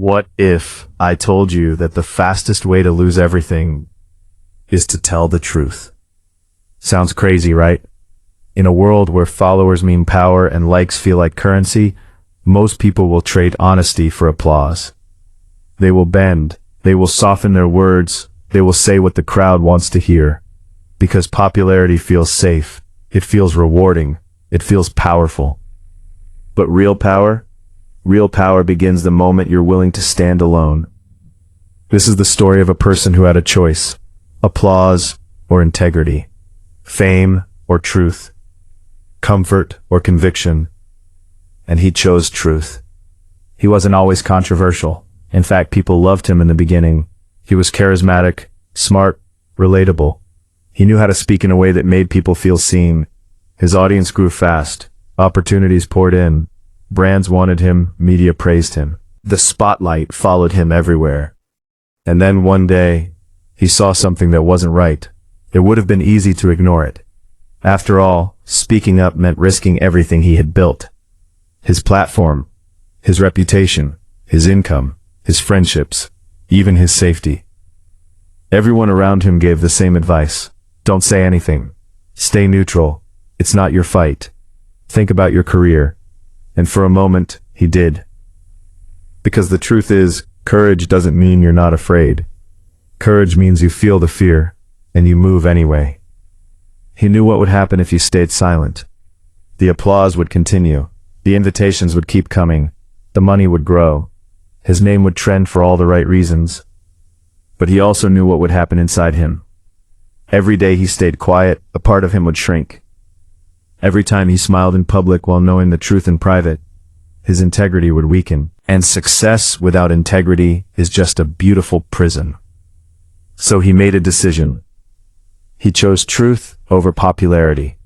What if I told you that the fastest way to lose everything is to tell the truth? Sounds crazy, right? In a world where followers mean power and likes feel like currency, most people will trade honesty for applause. They will bend, they will soften their words, they will say what the crowd wants to hear. Because popularity feels safe, it feels rewarding, it feels powerful. But real power begins the moment you're willing to stand alone. This is the story of a person who had a choice: applause or integrity, fame or truth, comfort or conviction. And he chose truth. He wasn't always controversial. In fact, people loved him in the beginning. He was charismatic, smart, relatable. He knew how to speak in a way that made people feel seen. His audience grew fast. Opportunities poured in. Brands wanted him, media praised him. The spotlight followed him everywhere. And then one day, he saw something that wasn't right. It would have been easy to ignore it. After all, speaking up meant risking everything he had built. His platform, his reputation, his income, his friendships, even his safety. Everyone around him gave the same advice. Don't say anything. Stay neutral. It's not your fight. Think about your career. And for a moment, he did. Because the truth is, courage doesn't mean you're not afraid. Courage means you feel the fear, and you move anyway. He knew what would happen if he stayed silent. The applause would continue. The invitations would keep coming. The money would grow. His name would trend for all the right reasons. But he also knew what would happen inside him. Every day he stayed quiet, a part of him would shrink. Every time he smiled in public while knowing the truth in private, his integrity would weaken. And success without integrity is just a beautiful prison. So he made a decision. He chose truth over popularity.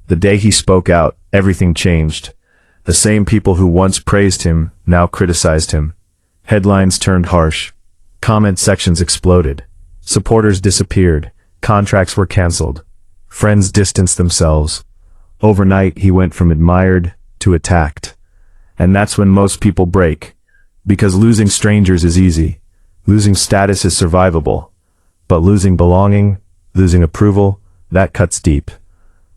The day he spoke out, everything changed. The same people who once praised him now criticized him. Headlines turned harsh. Comment sections exploded. Supporters disappeared. Contracts were canceled. Friends distanced themselves. Overnight, he went from admired to attacked. And that's when most people break. Because losing strangers is easy. Losing status is survivable. But losing belonging, losing approval, that cuts deep.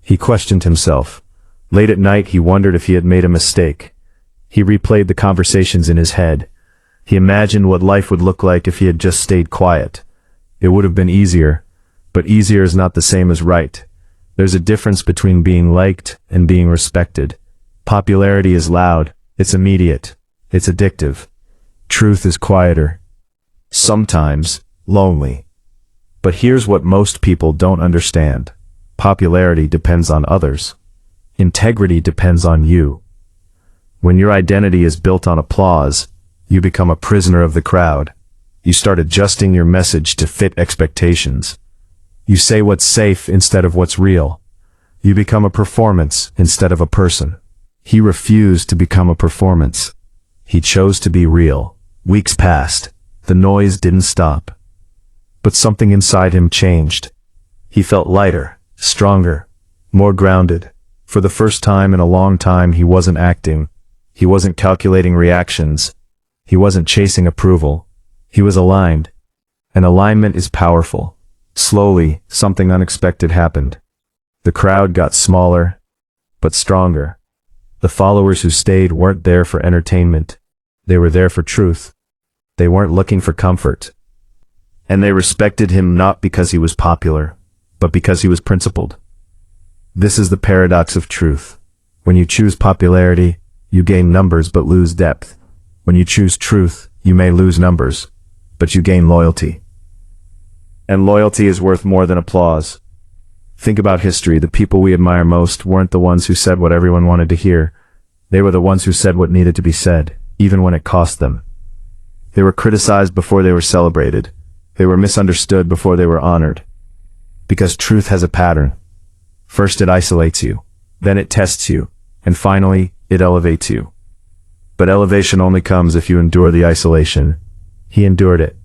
He questioned himself. Late at night, he wondered if he had made a mistake. He replayed the conversations in his head. He imagined what life would look like if he had just stayed quiet. It would have been easier, but easier is not the same as right. There's a difference between being liked and being respected. Popularity is loud, it's immediate, it's addictive. Truth is quieter. Sometimes lonely. But here's what most people don't understand. Popularity depends on others. Integrity depends on you. When your identity is built on applause, you become a prisoner of the crowd. You start adjusting your message to fit expectations. You say what's safe instead of what's real. You become a performance instead of a person. He refused to become a performance. He chose to be real. Weeks passed. The noise didn't stop. But something inside him changed. He felt lighter, stronger, more grounded. For the first time in a long time, he wasn't acting. He wasn't calculating reactions. He wasn't chasing approval. He was aligned. And alignment is powerful. Slowly, something unexpected happened. The crowd got smaller, but stronger. The followers who stayed weren't there for entertainment. They were there for truth. They weren't looking for comfort. And they respected him not because he was popular, but because he was principled. This is the paradox of truth. When you choose popularity, you gain numbers but lose depth. When you choose truth, you may lose numbers, but you gain loyalty. And loyalty is worth more than applause. Think about history. The people we admire most weren't the ones who said what everyone wanted to hear. They were the ones who said what needed to be said, even when it cost them. They were criticized before they were celebrated. They were misunderstood before they were honored. Because truth has a pattern. First it isolates you, then it tests you, and finally, it elevates you. But elevation only comes if you endure the isolation. He endured it.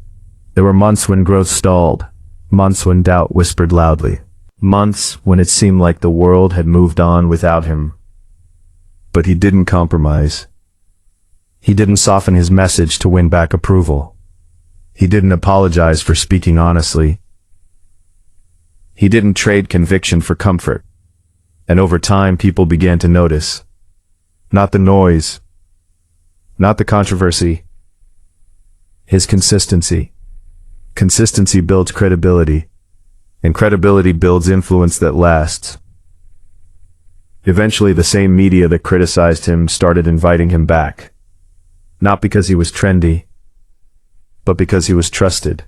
There were months when growth stalled, months when doubt whispered loudly, months when it seemed like the world had moved on without him. But he didn't compromise. He didn't soften his message to win back approval. He didn't apologize for speaking honestly. He didn't trade conviction for comfort. And over time, people began to notice. Not the noise, not the controversy, his consistency. Consistency builds credibility, and credibility builds influence that lasts. Eventually, the same media that criticized him started inviting him back. Not because he was trendy, but because he was trusted.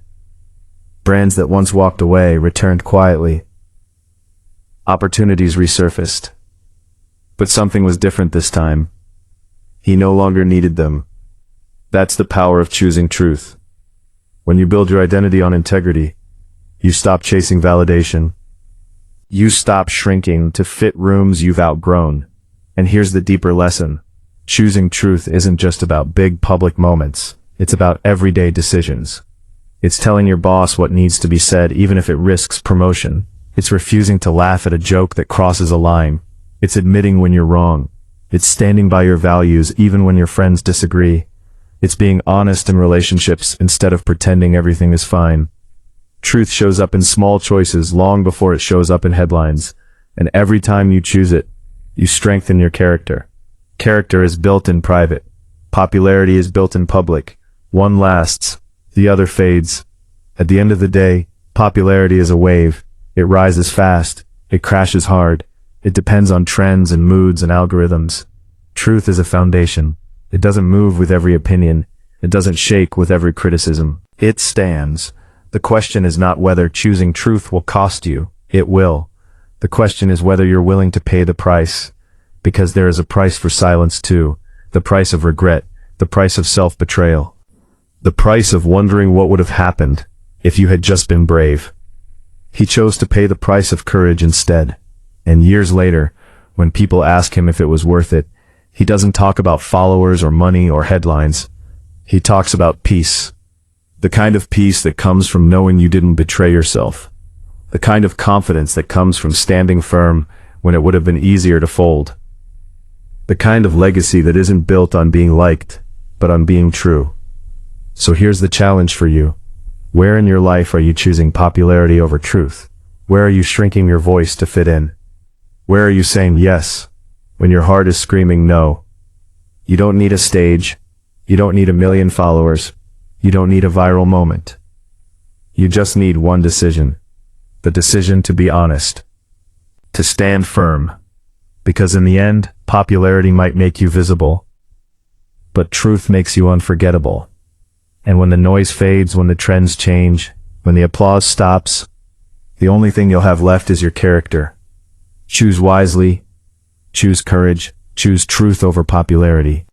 Brands that once walked away returned quietly. Opportunities resurfaced. But something was different this time. He no longer needed them. That's the power of choosing truth. When you build your identity on integrity, you stop chasing validation. You stop shrinking to fit rooms you've outgrown. And here's the deeper lesson. Choosing truth isn't just about big public moments. It's about everyday decisions. It's telling your boss what needs to be said even if it risks promotion. It's refusing to laugh at a joke that crosses a line. It's admitting when you're wrong. It's standing by your values even when your friends disagree. It's being honest in relationships instead of pretending everything is fine. Truth shows up in small choices long before it shows up in headlines. And every time you choose it, you strengthen your character. Character is built in private. Popularity is built in public. One lasts, the other fades. At the end of the day, popularity is a wave. It rises fast. It crashes hard. It depends on trends and moods and algorithms. Truth is a foundation. It doesn't move with every opinion. It doesn't shake with every criticism. It stands. The question is not whether choosing truth will cost you. It will. The question is whether you're willing to pay the price. Because there is a price for silence too. The price of regret. The price of self-betrayal. The price of wondering what would have happened if you had just been brave. He chose to pay the price of courage instead. And years later, when people ask him if it was worth it, he doesn't talk about followers or money or headlines. He talks about peace. The kind of peace that comes from knowing you didn't betray yourself. The kind of confidence that comes from standing firm when it would have been easier to fold. The kind of legacy that isn't built on being liked, but on being true. So here's the challenge for you. Where in your life are you choosing popularity over truth? Where are you shrinking your voice to fit in? Where are you saying yes when your heart is screaming no? You don't need a stage. You don't need a million followers. You don't need a viral moment. You just need one decision. The decision to be honest. To stand firm. Because in the end, popularity might make you visible, but truth makes you unforgettable. And when the noise fades, when the trends change, when the applause stops, the only thing you'll have left is your character. Choose wisely, choose courage, choose truth over popularity.